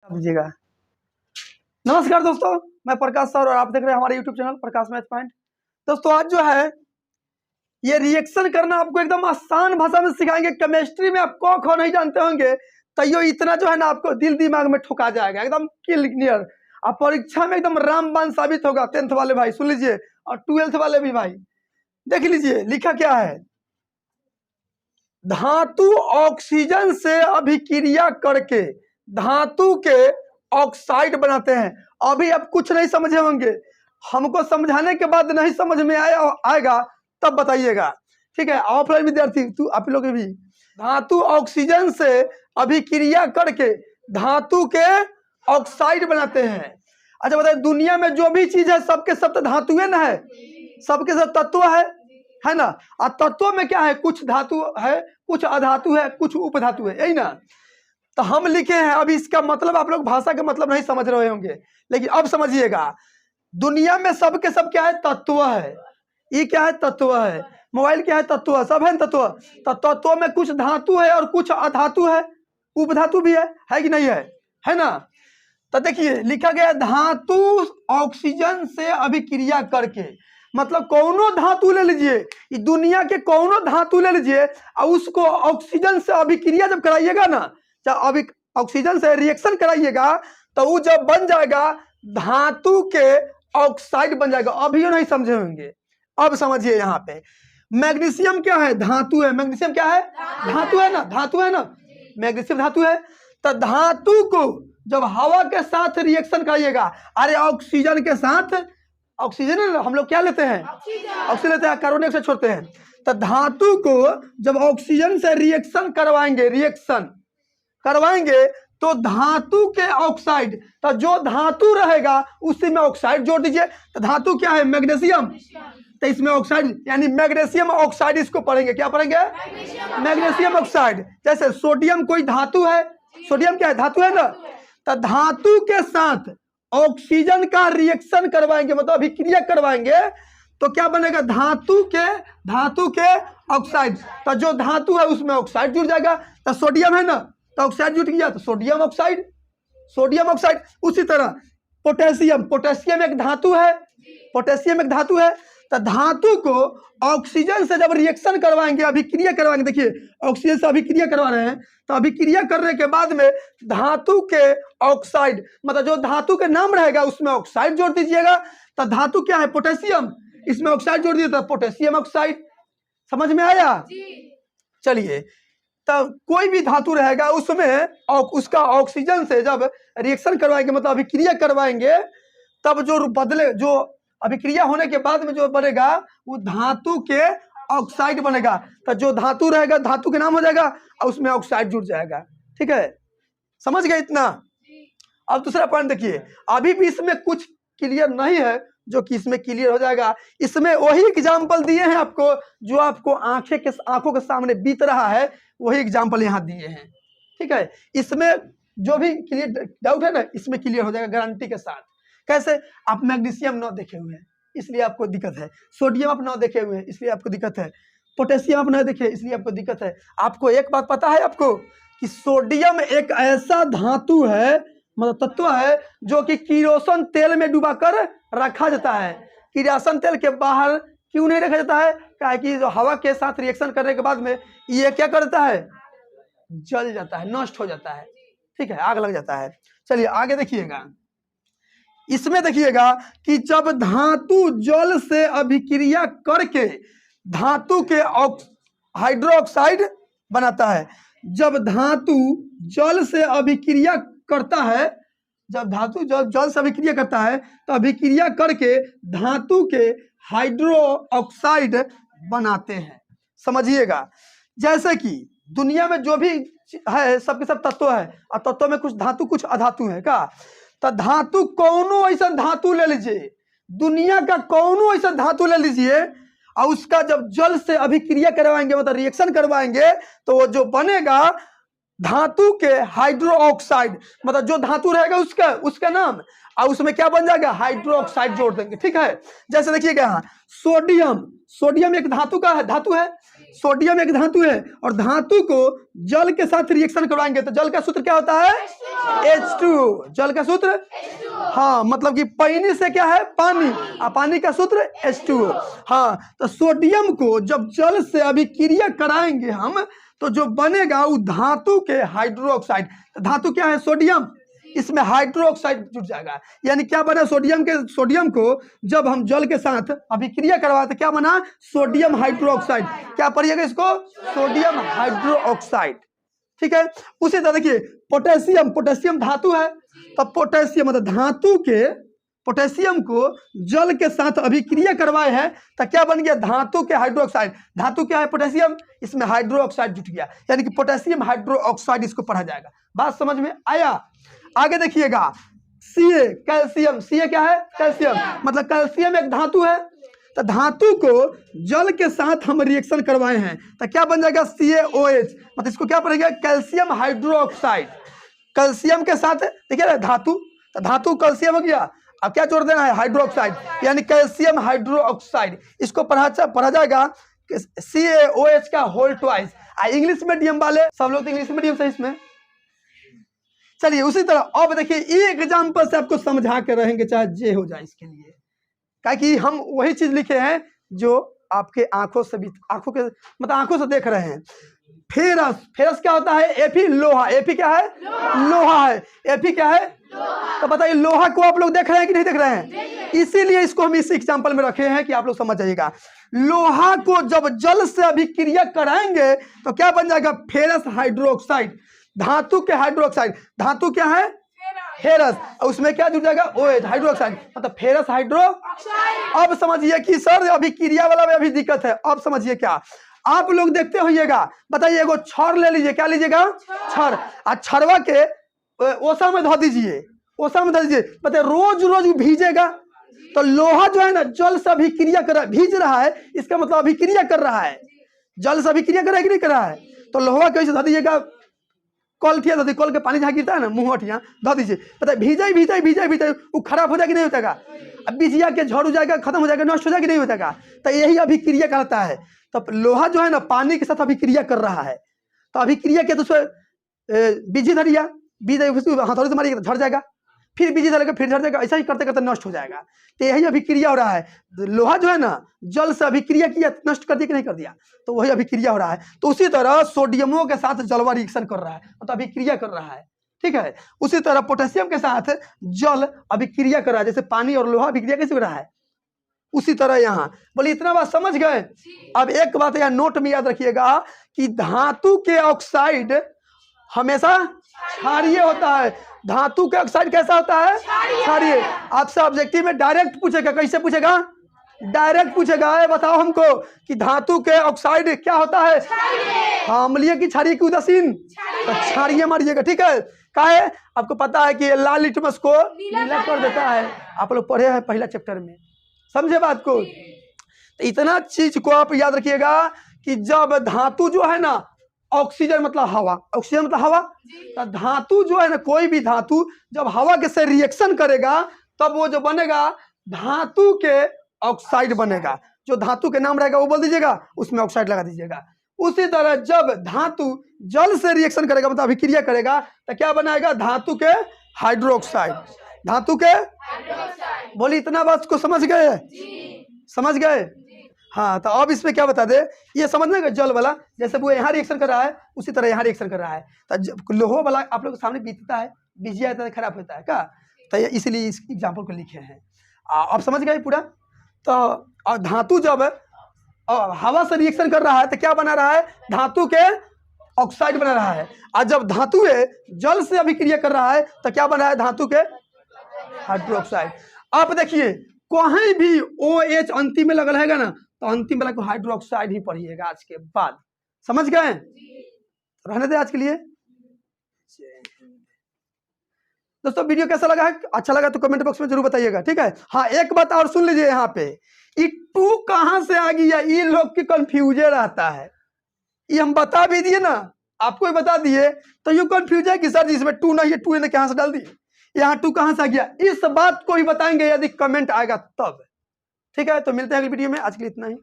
दीजिएगा। नमस्कार दोस्तों, मैं प्रकाश सर और आप देख रहे हैं हमारे यूट्यूब चैनल प्रकाश मैथ पॉइंट। दोस्तों आज जो है ये रिएक्शन करना आपको एकदम आसान भाषा में सिखाएंगे। केमिस्ट्री में आप क ख नहीं जानते होंगे तो यो इतना जो है ना आपको दिल दिमाग में ठुका जाएगा, एकदम क्लियर। अब परीक्षा में एकदम रामबाण साबित होगा। 10th वाले भाई सुन लीजिए और 12th वाले भी भाई देख लीजिए, लिखा क्या है। धातु ऑक्सीजन से अभिक्रिया करके धातु के ऑक्साइड बनाते हैं। अभी आप कुछ नहीं समझे होंगे, हमको समझाने के बाद नहीं समझ में आएगा तब बताइएगा, ठीक है। ऑफलाइन विद्यार्थी तू आप लोग भी, धातु ऑक्सीजन से अभिक्रिया करके धातु के ऑक्साइड बनाते हैं। अच्छा बताइए, दुनिया में जो भी चीज है सबके सब तो धातुएं ना है, सबके सब तत्व है ना। और तत्व में क्या है, कुछ धातु है, कुछ अधातु है, कुछ उपधातु है, यही ना। तो हम लिखे हैं, अभी इसका मतलब आप लोग भाषा का मतलब नहीं समझ रहे होंगे, लेकिन अब समझिएगा। दुनिया में सबके सब क्या है, तत्व है। ये क्या है, तत्व है। मोबाइल क्या है, तत्व। सब है तत्व। तो तत्व में कुछ धातु है और कुछ अधातु है, उपधातु भी है कि नहीं है ना। तो देखिए लिखा गया, धातु ऑक्सीजन से अभिक्रिया करके, मतलब कौनो धातु ले लीजिए, दुनिया के कौनो धातु ले लीजिए और उसको ऑक्सीजन से अभिक्रिया जब कराइएगा ना, जब अभी ऑक्सीजन से रिएक्शन कराइएगा तो वो जब बन जाएगा धातु के ऑक्साइड बन जाएगा। अभी नहीं समझे होंगे, अब समझिए। यहाँ पे मैग्नीशियम क्या है, धातु है। मैग्नीशियम क्या है, धातु है ना, धातु है ना। मैग्नीशियम धातु है। तो धातु को जब हवा के साथ रिएक्शन कराइएगा, अरे ऑक्सीजन के साथ, ऑक्सीजन हम लोग क्या लेते हैं, ऑक्सीजन लेते हैं, कार्बन डाइऑक्साइड छोड़ते हैं। तो धातु को जब ऑक्सीजन से रिएक्शन करवाएंगे तो धातु के ऑक्साइड, तो जो धातु रहेगा उसी में ऑक्साइड जोड़ दीजिए। तो धातु क्या है, मैग्नीशियम। तो इसमें ऑक्साइड यानी मैग्नीशियम ऑक्साइड, इसको पढ़ेंगे, क्या पढ़ेंगे, मैग्नीशियम ऑक्साइड। जैसे सोडियम कोई धातु है, सोडियम क्या है, धातु है ना। तो धातु के साथ ऑक्सीजन का रिएक्शन करवाएंगे, मतलब अभिक्रिया करवाएंगे, तो क्या बनेगा, धातु के ऑक्साइड। तो जो धातु है उसमें ऑक्साइड जुड़ जाएगा। तो सोडियम है ना, तो ऑक्साइड जुट गया तो सोडियम ऑक्साइड। उसी तरह पोटेशियम एक धातु है। तो धातु को ऑक्सीजन से जब रिएक्शन करवाएंगे, अभिक्रिया करवाएंगे, देखिए ऑक्सीजन से अभिक्रिया करवा रहे हैं, तो अभिक्रिया करने के बाद में धातु के ऑक्साइड, मतलब जो धातु के नाम रहेगा उसमें ऑक्साइड जोड़ दीजिएगा। तो धातु क्या है, पोटेशियम, इसमें ऑक्साइड जोड़ दिया तो पोटेशियम ऑक्साइड। समझ में आया। चलिए, तब कोई भी धातु रहेगा उसमें उसका ऑक्सीजन से जब रिएक्शन करवाएंगे, मतलब अभिक्रिया करवाएंगे, तब जो अभिक्रिया होने के बाद में जो बनेगा वो धातु के ऑक्साइड बनेगा। तो जो धातु रहेगा धातु के नाम हो जाएगा और उसमें ऑक्साइड जुड़ जाएगा, ठीक है। समझ गए इतना। अब दूसरा पॉइंट देखिए, अभी भी इसमें कुछ क्लियर नहीं है, जो कि इसमें क्लियर हो जाएगा। इसमें वही एग्जाम्पल दिए हैं आपको, जो आपको आंखों के सामने बीत रहा है, वही एग्जाम्पल यहाँ दिए हैं, ठीक है। इसमें जो भी क्लियर डाउट है ना, इसमें क्लियर हो जाएगा गारंटी के साथ। कैसे, आप मैग्नीशियम न देखे हुए हैं इसलिए आपको दिक्कत है, सोडियम आप न देखे हुए हैं इसलिए आपको दिक्कत है, पोटेशियम आप न देखे इसलिए आपको दिक्कत है। आपको एक बात पता है आपको कि सोडियम एक ऐसा धातु है, मतलब तत्व है, जो कि किरोसिन तेल में डुबा कर रखा जाता है। किरोसिन तेल के बाहर क्यों नहीं रखा जाता है, क्या है कि जो हवा के साथ रिएक्शन करने के बाद में ये क्या करता है, जल जाता है, नष्ट हो जाता है, ठीक है, आग लग जाता है। चलिए आगे देखिएगा। इसमें देखिएगा कि जब धातु जल से अभिक्रिया करके धातु के हाइड्रोक्साइड बनाता है, जब धातु जल से अभिक्रिया करता है, जब धातु जल से अभिक्रिया करता है तो अभिक्रिया करके धातु के हाइड्रो ऑक्साइड बनाते हैं। समझिएगा, जैसे कि दुनिया में जो भी है सबके सब तत्व है, और तत्व में कुछ धातु कुछ अधातु है का। तो धातु कौनो ऐसा धातु ले लीजिए, दुनिया का कौनो ऐसा धातु ले लीजिए, और उसका जब जल से अभिक्रिया करवाएंगे, मतलब रिएक्शन करवाएंगे, तो वो जो बनेगा धातु के हाइड्रो ऑक्साइड, मतलब जो धातु रहेगा उसका नाम, और उसमें क्या बन जाएगा, हाइड्रो ऑक्साइड जोड़ देंगे, ठीक है। जैसे देखिएगा यहाँ सोडियम एक धातु है, सोडियम एक धातु है और धातु को जल के साथ रिएक्शन करवाएंगे तो जल का सूत्र क्या होता है? H2O। जल का सूत्र हाँ, मतलब कि पानी से क्या है? पानी, और पानी का सूत्र H2O। हाँ, तो सोडियम को जब जल से अभिक्रिया कराएंगे हम तो जो बनेगा वो धातु के हाइड्रोक्साइड। धातु क्या है? सोडियम, इसमें हाइड्रोक्साइड जुड़ जाएगा। यानी क्या बना? सोडियम को जब हम जल के साथ अभिक्रिया करवाते क्या बना? Sodium hydroxide. क्या पढ़िएगा इसको? Sodium hydroxide. ठीक है। उसी तरह देखिए पोटेशियम धातु है, तो पोटेशियम मतलब धातु के पोटेशियम को जल के साथ अभिक्रिया करवाए हैं तो क्या बन गया? धातु के हाइड्रोक्साइड। धातु क्या है? पोटेशियम, इसमें हाइड्रोक्साइड जुट गया, यानी कि पोटेशियम हाइड्रोक्साइड इसको पढ़ा जाएगा। बात समझ में आया? आगे देखिएगा Ca कैल्शियम। Ca क्या है? कैल्शियम, मतलब कैल्शियम एक धातु है, तो धातु को जल के साथ हम रिएक्शन करवाए हैं तो क्या बन जाएगा? CaOH, मतलब इसको क्या पड़ेगा? Calcium hydroxide. कैल्शियम के साथ देखिए धातु, तो धातु कैल्शियम हो गया, अब क्या जोड़ देना है? हाइड्रोक्साइड, यानी कैल्शियम हाइड्रोक्साइड। इसको पढ़ा जाएगा CaOH का होल ट्वाइस। इंग्लिश मीडियम वाले सब लोग तो इंग्लिश मीडियम से इसमें। चलिए उसी तरह अब देखिए एक एग्जाम्पल से आपको समझा के रहेंगे चाहे जे हो जाए इसके लिए, क्योंकि हम वही चीज लिखे हैं जो आपके आंखों से भी आंखों से देख रहे हैं। फेरस क्या होता है? Fe लोहा। Fe क्या है? लोहा है। Fe क्या है? तो बताइए लोहा को आप लोग देख रहे हैं कि नहीं देख रहे हैं? इसीलिए इसको हम इस एग्जाम्पल में रखे हैं कि आप लोग समझ जाइएगा। लोहा को जब जल से अभिक्रिया कराएंगे तो क्या बन जाएगा? Ferrous hydroxide. धातु के हाइड्रोक्साइड, धातु क्या है? फेरस, उसमें क्या जुड़ जाएगा? OH हाइड्रोक्साइड, मतलब फेरस हाइड्रो। अब समझिए कि सर अभिक्रिया वाला में अभी दिक्कत है। अब समझिए क्या आप लोग देखते होइएगा, बताइए एगो छड़ ले लीजिए, क्या लीजिएगा? छड़। और छड़वा के ओसा में धो दीजिए, ओसा में धो दीजिए, बताइए रोज रोज भीजेगा तो लोहा जो है ना जल से अभिक्रिया कर रहा है, भीज रहा है, इसका मतलब अभिक्रिया कर रहा है। जल से अभिक्रिया कर रहा है कि नहीं कर रहा है? तो लोहा कैसे धो दीजिएगा? कल कल के पानी जहाँ गिरता है ना मुँह यहाँ धो दीजिए, पता है भीजा वो खराब हो जाएगा नहीं होता? अब बिजिया के झड़ हो जाएगा, खत्म हो जाएगा, नष्ट हो जाएगा नहीं होता? तो यही अभिक्रिया कहलाता है। तो लोहा जो है ना पानी के साथ अभिक्रिया कर रहा है, तो अभिक्रिया के तो उसमें बीजी धरिया, बीज हथौड़ी से मारिएगा झड़ जाएगा, फिर बीजी धरेगा फिर झड़ जाएगा, ऐसा ही करते करते नष्ट हो जाएगा। तो यही अभिक्रिया हो रहा है। लोहा जो है ना जल से अभिक्रिया किया, नष्ट कर दिया कि नहीं कर दिया? तो वही अभिक्रिया हो रहा है। तो उसी तरह सोडियमों के साथ जलवा रिएक्शन कर रहा है, मतलब अभिक्रिया कर रहा है। ठीक है। उसी तरह पोटेशियम के साथ जल अभिक्रिया कर रहा है, जैसे पानी और लोहा अभिक्रिया कैसे हो रहा है, उसी तरह यहाँ। बोले इतना बात समझ गए? अब एक बात यहाँ नोट में याद रखिएगा कि धातु के ऑक्साइड हमेशा क्षारीय होता है। धातु के ऑक्साइड कैसा होता है? क्षारीय। आपसे ऑब्जेक्टिव में डायरेक्ट पूछेगा, कैसे पूछेगा? डायरेक्ट पूछेगा, बताओ हमको कि धातु के ऑक्साइड क्या होता है? हाँ, अम्लीय की क्षारीय की उदासीन, तो क्षारीय मारिएगा। ठीक है। क्या है? आपको पता है कि लाल लिटमस को नीला कर देता है, आप लोग पढ़े हैं पहला चैप्टर में, समझे बात को? तो इतना चीज को आप याद रखिएगा कि जब धातु जो है ना ऑक्सीजन मतलब हवा, ऑक्सीजन मतलब हवा, तो धातु जो है ना कोई भी धातु जब हवा के से रिएक्शन करेगा तब वो जो बनेगा धातु के ऑक्साइड बनेगा। जो धातु के नाम रहेगा वो बोल दीजिएगा, उसमें ऑक्साइड लगा दीजिएगा। उसी तरह जब धातु जल से रिएक्शन करेगा मतलब अभिक्रिया करेगा तो क्या बनाएगा? धातु के हाइड्रोक्साइड। धातु के बोली इतना बात को समझ गए? समझ गए? हाँ। तो अब इसमें क्या बता दे, ये समझना कि जल वाला जैसे वो यहाँ रिएक्शन कर रहा है उसी तरह यहाँ रिएक्शन कर रहा है। तो लोहो वाला आप लोग के सामने बीतता है, बिजिया आता है, खराब होता है क्या? तो इसलिए इस एग्जाम्पल को लिखे हैं। आप समझ गए पूरा? तो धातु जब हवा से रिएक्शन कर रहा है तो क्या बना रहा है? धातु के ऑक्साइड बना रहा है। और जब धातु जल से अभिक्रिया कर रहा है तो क्या बना है? धातु के हाइड्रोक्साइड। आप देखिए कहीं भी OH अंतिम में लगल रहेगा ना तो अंतिम वाला को हाइड्रोक्साइड ही पढ़िएगा आज के बाद। समझ गए? रहने दे आज के लिए। दोस्तों वीडियो कैसा लगा है? अच्छा लगा तो कमेंट बॉक्स में जरूर बताइएगा। ठीक है। हाँ, एक बात और सुन लीजिए, यहाँ पे ये 2 कहाँ से आ गई है, ये लोग की कंफ्यूजन रहता है। ये हम बता भी दिए ना, आपको भी बता दिए तो ये कंफ्यूज है कि सर जी इसमें 2 नहीं है, 2 ने कहाँ से डाल दिए, यहाँ 2 कहाँ से आ गया? इस बात को ही बताएंगे यदि कमेंट आएगा तब। ठीक है। तो मिलते हैं अगली वीडियो में, आज के लिए इतना ही।